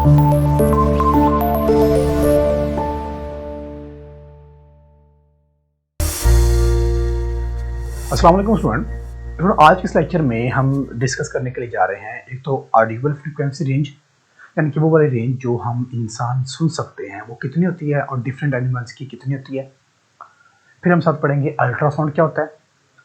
अस्सलाम वालेकुम स्टूडेंट। आज के इस लेक्चर में हम डिस्कस करने के लिए जा रहे हैं एक तो ऑडिबल फ्रीक्वेंसी रेंज, यानी कि वो वाली रेंज जो हम इंसान सुन सकते हैं वो कितनी होती है और डिफरेंट एनिमल्स की कितनी होती है। फिर हम साथ पढ़ेंगे अल्ट्रासाउंड क्या होता है,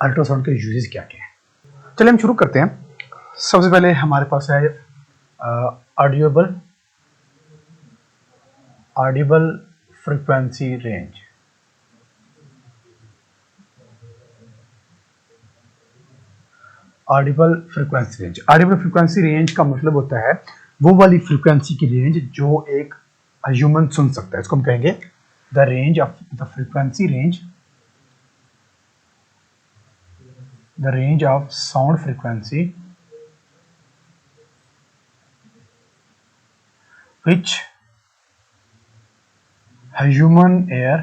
अल्ट्रासाउंड के यूजेस क्या क्या है। चलिए हम शुरू करते हैं। सबसे पहले हमारे पास है Audible frequency range. Audible frequency range, Audible frequency range का मतलब होता है वो वाली फ्रीक्वेंसी की रेंज जो एक ह्यूमन सुन सकता है। इसको हम कहेंगे the range of the frequency range, the range of sound frequency which human ears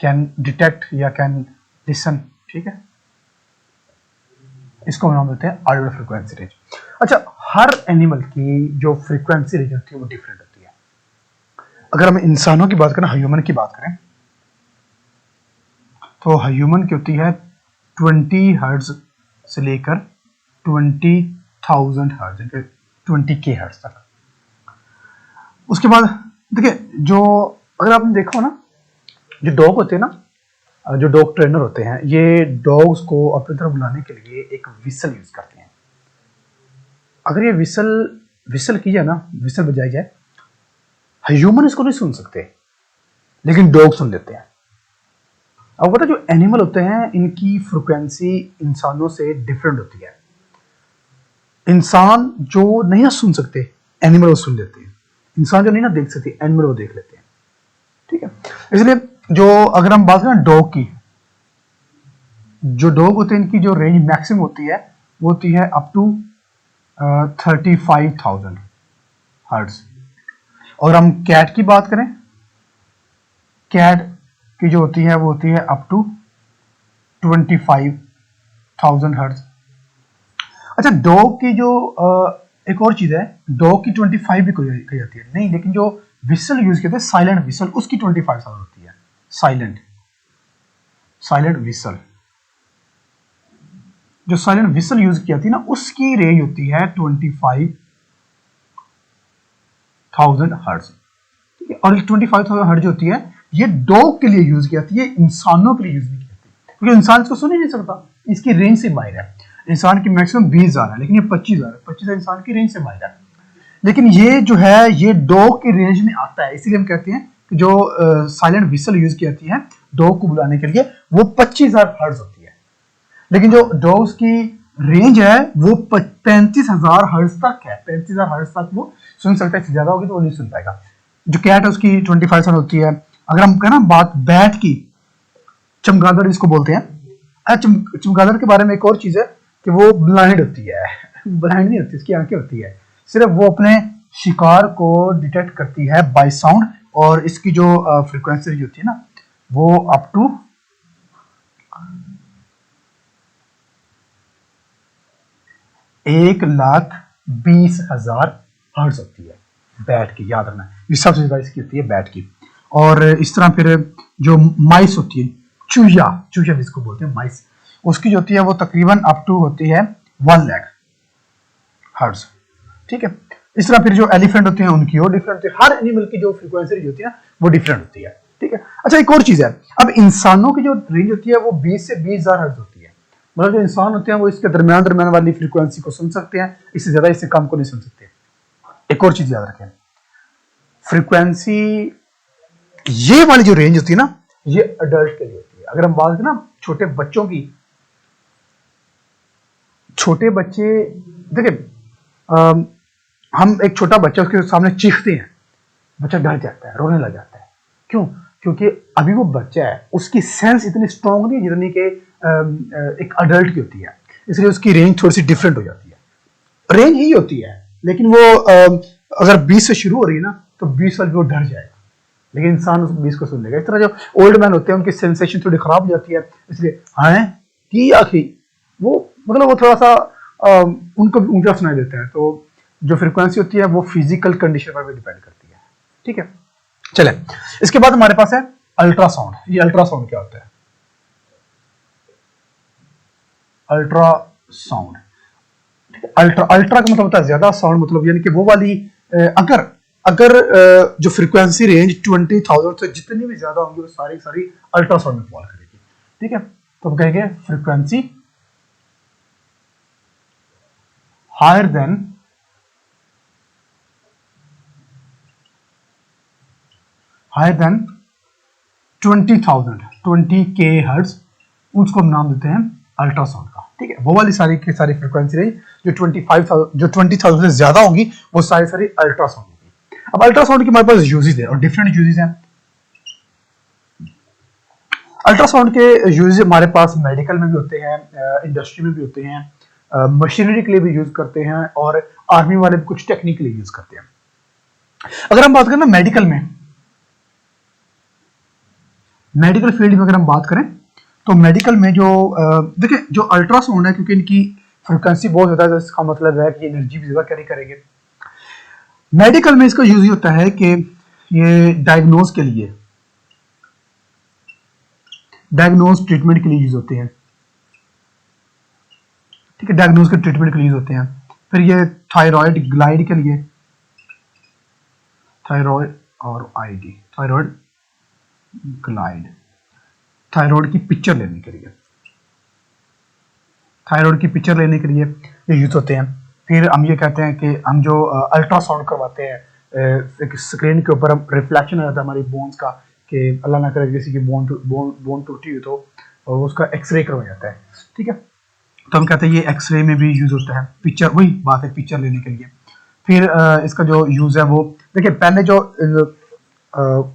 can detect या कैन लिसन। ठीक है, इसको हम नाम देते हैं ऑडिबल फ्रीक्वेंसी रेंज। अच्छा, हर एनिमल की जो फ्रीक्वेंसी रेंज होती है वो डिफरेंट होती है। अगर हम इंसानों की बात करें, ह्यूमन की बात करें, तो ह्यूमन की होती है 20 हर्ट्ज से लेकर 20,000 हर्ट्ज, 20K हर्ट्ज तक। उसके बाद देखिए, जो अगर आपने देखा हो ना, जो डॉग होते हैं ना, जो डॉग ट्रेनर होते हैं, ये डॉग्स को अपनी तरफ बुलाने के लिए एक विसल यूज करते हैं। अगर ये विसल की जाए ना, विसल बजाई जाए, ह्यूमन इसको नहीं सुन सकते लेकिन डॉग सुन लेते हैं। अब पता, जो एनिमल होते हैं इनकी फ्रीक्वेंसी इंसानों से डिफरेंट होती है। इंसान जो नहीं ना सुन सकते, एनिमल वो सुन लेते हैं। इंसान जो नहीं ना देख सकते, एनिमल वो देख लेते हैं। ठीक है, इसलिए जो अगर हम बात करें डॉग की, जो डॉग होते हैं इनकी जो रेंज मैक्सिमम होती है वो होती है अप टू 35,000 हर्ट्ज। और हम कैट की बात करें, कैट की जो होती है वो होती है अप टू 25,000 हर्ट्ज। अच्छा, डॉग की जो एक और चीज है, डॉग की 25 भी कही जाती है नहीं, लेकिन जो विसल यूज करते हैं साइलेंट विसल, उसकी 25,000 होती है। साइलेंट विसल, जो साइलेंट विसल यूज की जाती है ना, उसकी रेंज होती है 25,000 हर्ट्ज। और 25,000 हर्ट्ज होती है, ये डॉग के लिए यूज की जाती है, इंसानों के लिए यूज नहीं की जाती, क्योंकि इंसान इसको सुन ही नहीं सकता, इसकी रेंज से बाहर है। इंसान की मैक्सिमम 20,000 है, लेकिन ये 25,000 है, 25,000 इंसान की रेंज से बाहर है। लेकिन ये जो है ये डॉग की रेंज में आता है, इसीलिए हम कहते हैं कि जो साइलेंट विसल यूज की जाती है डॉग को बुलाने के लिए, वो 25,000 हर्ट्ज होती है। लेकिन जो डॉग्स की रेंज है वो 35,000 हर्ट्ज तक है। 35,000 हर्ट्ज तक वो सुन सकता है, इससे ज्यादा होगी तो वो नहीं सुन पाएगा। जो कैट है उसकी 25,000 होती है। अगर हम कहें ना बात बैट की, चमगादड़ इसको बोलते हैं। चमगादड़ के बारे में एक और चीज है कि वो ब्लाइंड होती है। ब्लाइंड नहीं होती, उसकी आंखें होती है, सिर्फ वो अपने शिकार को डिटेक्ट करती है बाय साउंड। और इसकी जो फ्रीक्वेंसी होती है ना, वो अप टू 1,20,000 हर्ट्ज होती है बैट की, याद रखना। इस सबसे ज्यादा इसकी होती है बैट की। और इस तरह फिर जो माइस होती है, चूहिया जिसको बोलते हैं माइस, उसकी जो होती है वो तकरीबन अप टू होती है 1 लाख हर्ट्ज। ठीक है, इस तरह फिर जो एलिफेंट होते हैं उनकी वो डिफरेंट होती है। हर एनिमल की जो फ्रीक्वेंसी रेंज होती है ना वो डिफरेंट होती है। ठीक है, अच्छा एक और चीज है, अब इंसानों की जो रेंज होती है वो 20 से 20,000 हर्ट्ज होती है। मतलब जो इंसान होते हैं वो इसके दरमियान वाली फ्रीक्वेंसी को सुन सकते हैं, इससे ज्यादा इससे कम को नहीं सुन सकते। एक और चीज याद रखें, फ्रीक्वेंसी ये वाली जो रेंज होती है ना, ये अडल्ट के लिए होती है। अगर हम बात करें ना छोटे बच्चों की, छोटे बच्चे देखिए, हम एक छोटा बच्चा उसके सामने चीखते हैं, बच्चा डर जाता है, रोने लग जाता है। क्यों? क्योंकि अभी वो बच्चा है, उसकी सेंस इतनी स्ट्रांग नहीं है जितनी कि एक अडल्ट की होती है, इसलिए उसकी रेंज थोड़ी सी डिफरेंट हो जाती है। रेंज ही होती है, लेकिन वो अगर 20 से शुरू हो रही है ना, तो 20 वाले वो डर जाएगा, लेकिन इंसान उस 20 को सुन लेगा। इस तरह जो ओल्ड मैन होते हैं उनकी सेंसेशन थोड़ी खराब हो जाती है, इसलिए हाँ की आखिरी वो मतलब वो थोड़ा सा उनको भी ऊंचा सुनाई देता है। तो जो फ्रीक्वेंसी होती है वो फिजिकल कंडीशन पर भी डिपेंड करती है। ठीक है, चले इसके बाद हमारे पास है अल्ट्रासाउंड। ये अल्ट्रासाउंड क्या होता है? अल्ट्रासाउंड, अल्ट्रा अल्ट्रा का मतलब होता है ज्यादा, साउंड मतलब यानी कि वो वाली अगर अगर जो फ्रीक्वेंसी रेंज 20,000 से जितनी भी ज्यादा होंगी वो सारी सारी अल्ट्रासाउंड में फॉल करेगी। ठीक है, तो हम कहेंगे frequency higher than 20,000 20K hertz, उसको हम नाम देते हैं अल्ट्रासाउंड का। ठीक है, वो वाली सारी की सारी फ्रीक्वेंसी रेंज जो 20,000 से ज्यादा होंगी वो सारी सारी अल्ट्रासाउंड होगी। अब अल्ट्रासाउंड के हमारे पास यूजेस है और डिफरेंट यूजेस हैं। अल्ट्रासाउंड के यूजेस हमारे पास मेडिकल में भी होते हैं, इंडस्ट्री में भी होते हैं, मशीनरी के लिए भी यूज करते हैं और आर्मी वाले भी कुछ टेक्निकली यूज करते हैं। अगर हम बात करें ना मेडिकल फील्ड में अगर हम बात करें तो मेडिकल में जो देखिए जो अल्ट्रासाउंड है, क्योंकि इनकी फ्रिक्वेंसी बहुत ज्यादा है, इसका मतलब है कि एनर्जी भी ज्यादा कैरी करेंगे। मेडिकल में इसका यूज होता है कि ये डायग्नोज ट्रीटमेंट के लिए यूज होते हैं। ठीक है, डायग्नोज के ट्रीटमेंट के लिए यूज होते हैं। फिर ये थायराइड ग्लाइड के लिए, थायराइड और आईडी, थायराइड ग्लाइड, थायराइड की पिक्चर लेने के लिए, थायराइड की पिक्चर लेने के लिए ये यूज होते हैं। फिर हम ये कहते हैं कि हम जो अल्ट्रासाउंड करवाते हैं, एक स्क्रीन के ऊपर रिफ्लेक्शन आ जाता है हमारी बोन्स का, कि अल्लाह ना करे किसी की बोन टूटी हुई तो उसका एक्सरे करवाया जाता है। ठीक है, तो हम कहते हैं ये एक्सरे में भी यूज होता है, पिक्चर, वही बात है पिक्चर लेने के लिए। फिर इसका जो यूज है वो देखिए, पहले जो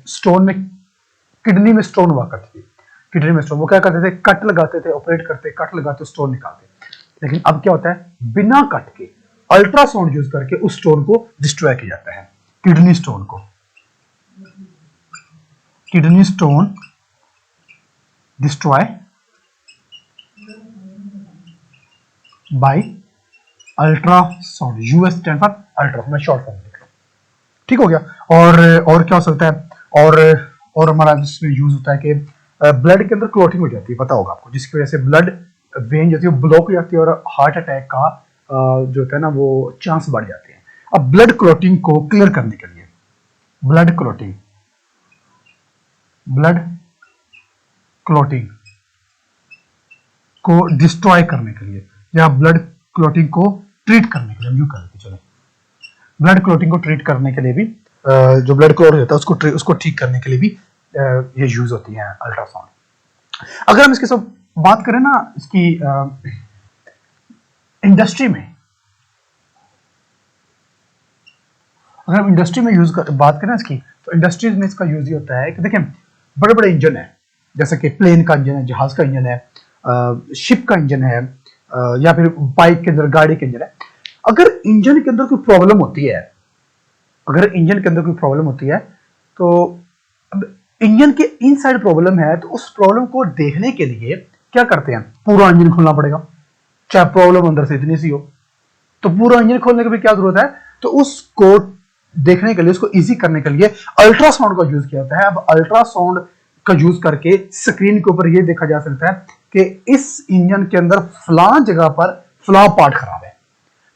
स्टोन में, किडनी में स्टोन हुआ करती थी, किडनी में स्टोन, वो क्या करते थे, कट लगाते थे, ऑपरेट करते, कट लगाते स्टोन निकालते। लेकिन अब क्या होता है, बिना कट के अल्ट्रासाउंड यूज करके उस स्टोन को डिस्ट्रॉय किया जाता है। किडनी स्टोन को, kidney stone destroy by ultrasound, US stand for ultra, मैं शॉर्ट फॉर्म लिख रहा हूं। ठीक हो गया। और क्या हो सकता है, और हमारा जिसमें यूज होता है कि ब्लड के अंदर क्लोटिंग हो जाती है, पता होगा आपको, जिसकी वजह से ब्लड वेन जो होती है ब्लॉक हो जाती है और हार्ट अटैक का जो होता है ना वो चांस बढ़ जाते हैं। अब ब्लड क्लोटिंग को क्लियर करने के लिए, ब्लड क्लोटिंग को डिस्ट्रॉय करने के लिए या ब्लड क्लोटिंग को ट्रीट करने के लिए, यूं करके चले, ब्लड क्लोटिंग को ट्रीट करने के लिए भी जो ब्लड क्लॉट होता है उसको ठीक करने के लिए भी ये यूज होती है अल्ट्रासाउंड। अगर हम इसके सब बात करें ना, इसकी इंडस्ट्री में, अगर हम इंडस्ट्री में बात करें इसकी, तो इंडस्ट्रीज में इसका यूज ही होता है कि देखें बड़े बड़े इंजन है, जैसे कि प्लेन का इंजन है, जहाज का इंजन है, शिप का इंजन है, या फिर बाइक के अंदर गाड़ी के इंजन है। अगर इंजन के अंदर कोई प्रॉब्लम होती है, तो अब इंजन के इनसाइड प्रॉब्लम है, तो उस प्रॉब्लम को देखने के लिए क्या करते हैं, पूरा इंजन खोलना पड़ेगा, चाहे प्रॉब्लम अंदर से इतनी सी हो। तो पूरा इंजन खोलने की भी क्या जरूरत है, तो उसको देखने के लिए, उसको इजी करने के लिए अल्ट्रासाउंड का यूज किया जाता है। अब अल्ट्रासाउंड का यूज करके स्क्रीन के ऊपर यह देखा जा सकता है कि इस इंजन के अंदर फलां जगह पर फलां पार्ट खराब है,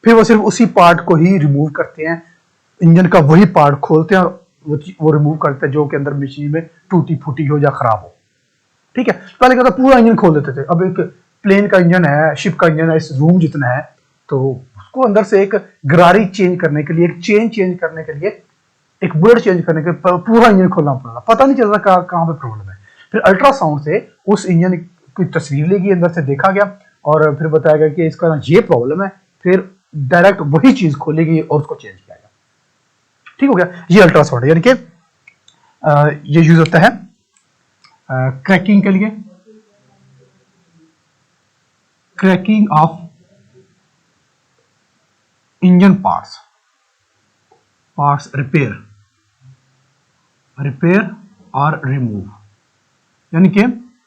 फिर वो सिर्फ उसी पार्ट को ही रिमूव करते हैं, इंजन का वही पार्ट खोलते हैं और वो रिमूव करते हैं जो के अंदर मशीन में टूटी फूटी हो या खराब हो। ठीक है, पहले क्या था, पूरा इंजन खोल देते थे। अब एक प्लेन का इंजन है, शिप का इंजन है, इस रूम जितना है, तो उसको अंदर से एक गरारी चेंज करने के लिए, एक चेन चेंज करने के लिए, एक बुलेट चेंज करने के लिए पूरा इंजन खोलना पड़ा, पता नहीं चल रहा कहां पे प्रॉब्लम है। फिर अल्ट्रासाउंड से उस इंजन की तस्वीर लेगी, अंदर से देखा गया और फिर बताया गया कि इसका ये प्रॉब्लम है, फिर डायरेक्ट वही चीज खोलेगी और उसको चेंज किया गया। ठीक हो गया, ये अल्ट्रासाउंड है, यानी कि ये यूज होता है क्रैकिंग के लिए, cracking of engine parts repair और रिमूव, यानी कि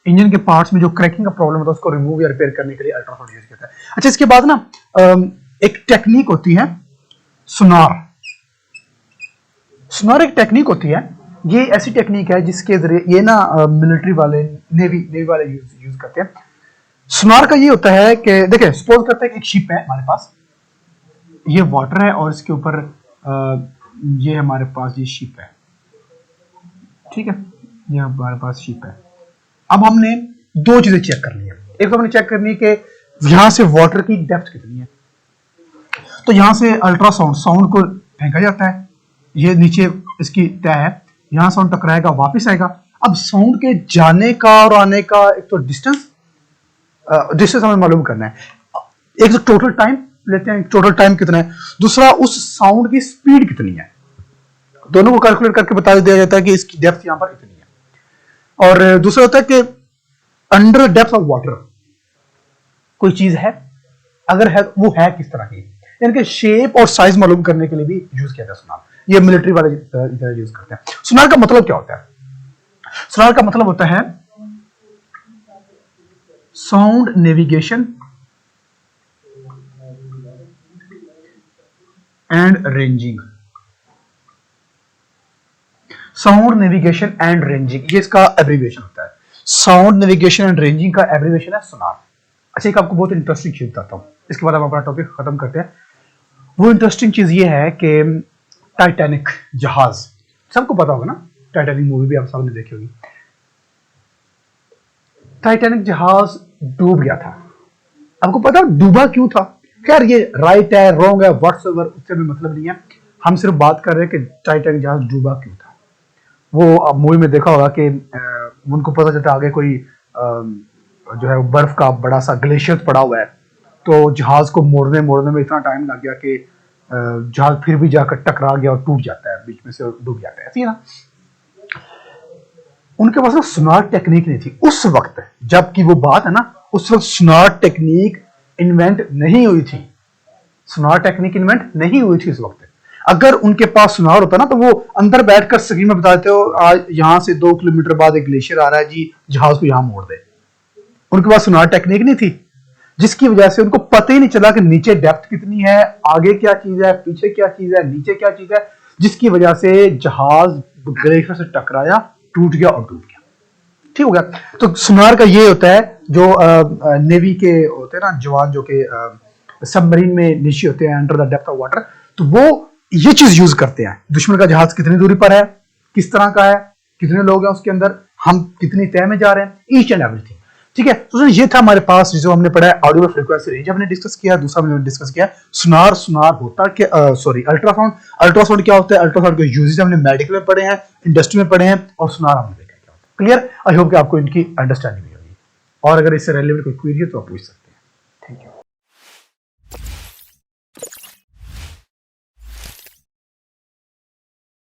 इंजन के पार्ट्स में जो क्रैकिंग का प्रॉब्लम होता है उसको रिमूव या रिपेयर करने के लिए अल्ट्रासाउंड यूज किया जाता है। अच्छा, इसके बाद ना एक टेक्निक होती है सुनार। सुनार एक टेक्निक होती है, ये ऐसी टेक्निक है जिसके जरिए ये ना मिलिट्री वाले नेवी वाले यूज करते हैं। सुनार का ये होता है कि देखिए, सपोज करते हैं कि एक शिप है हमारे पास, ये वाटर है और इसके ऊपर ये हमारे पास ये शिप है, ठीक है, ये हमारे पास शिप है। अब हमने दो चीजें चेक करनी है। एक तो हमने चेक करनी है कि यहां से वाटर की डेप्थ कितनी है, तो यहां से अल्ट्रासाउंड साउंड को फेंका जाता है, ये नीचे इसकी तय है, यहां साउंड टकराएगा वापस आएगा। अब साउंड के जाने का और आने का एक तो डिस्टेंस हमें मालूम करना है, एक तो टोटल टाइम लेते हैं, टोटल टाइम कितना है, दूसरा उस साउंड की स्पीड कितनी है, दोनों को कैलकुलेट करके बता दिया जाता है कि इसकी डेप्थ यहां पर इतनी है। और दूसरा होता है कि अंडर डेप्थ ऑफ वाटर कोई चीज है, अगर है वो है किस तरह की, इनके शेप और साइज मालूम करने के लिए भी यूज किया जाता है सुनार। ये मिलिट्री वाले इधर यूज करते हैं। सुनार का मतलब क्या होता है? सुनार का मतलब होता है sound navigation and ranging. Sound navigation and ranging, ये इसका एब्रीविएशन होता है। साउंड नेविगेशन एंड रेंजिंग का एब्रीविएशन है सुनार। अच्छा, एक आपको बहुत इंटरेस्टिंग चीज बताता हूं, इसके बाद हम अपना टॉपिक खत्म करते हैं। वो इंटरेस्टिंग चीज ये है कि टाइटैनिक जहाज, सबको पता होगा ना, टाइटैनिक मूवी भी आप सबने देखी होगी। टाइटैनिक जहाज डूब गया था, आपको पता है डूबा क्यों था? खैर ये राइट है रॉन्ग है व्हाट्सएवर, उससे भी मतलब नहीं है, हम सिर्फ बात कर रहे हैं कि टाइटैनिक जहाज डूबा क्यों था। वो आप मूवी में देखा होगा कि उनको पता चलता आगे कोई जो है बर्फ का बड़ा सा ग्लेशियर पड़ा हुआ है, तो जहाज को मोड़ने में इतना टाइम लग गया कि जहाज फिर भी जाकर टकरा गया और टूट जाता है, बीच में से डूब जाता है, ऐसी ना। उनके पास ना सुनार टेक्निक नहीं थी उस वक्त, जबकि वो बात है ना, उस वक्त सुनार टेक्निक इन्वेंट नहीं हुई थी, सुनार टेक्निक इन्वेंट नहीं हुई थी उस वक्त। अगर उनके पास सुनार होता ना, तो वो अंदर बैठकर स्क्रीन में बता देते हो आज यहां से 2 किलोमीटर बाद एक ग्लेशियर आ रहा है जी, जहाज को यहां मोड़ दे। उनके पास सुनार टेक्निक नहीं थी, जिसकी वजह से उनको पता ही नहीं चला कि नीचे डेप्थ कितनी है, आगे क्या चीज है, पीछे क्या चीज है, नीचे क्या चीज है, जिसकी वजह से जहाज ग्लेशियर से टकराया, टूट गया और डूब गया। ठीक हो गया। तो सुनार का ये होता है, जो नेवी के होते हैं ना जवान, जो कि सबमरीन में नीचे होते हैं under the depth of water, तो वो ये चीज यूज करते हैं, दुश्मन का जहाज कितनी दूरी पर है, किस तरह का है, कितने लोग हैं उसके अंदर, हम कितनी तय में जा रहे हैं, ईच एंड एवरीथिंग। ठीक है, तो ये था हमारे पास जो हमने पढ़ा है ऑडियो फ्रीक्वेंसी रेंज हमने डिस्कस किया। दूसरा हमने डिस्कस किया सुनार होता है, सॉरी अल्ट्रासाउंड क्या होता है, अल्ट्रासाउंड के यूजेस हमने मेडिकल में पढ़े हैं, इंडस्ट्री में पढ़े हैं, और सुनार हमने देखा क्या होता है। क्लियर? आई होप कि आपको इनकी अंडरस्टैंडिंग हुई होगी, और अगर इससे रिलेवेंट कोई क्वेरी है तो आप पूछ सकते हैं। Thank you.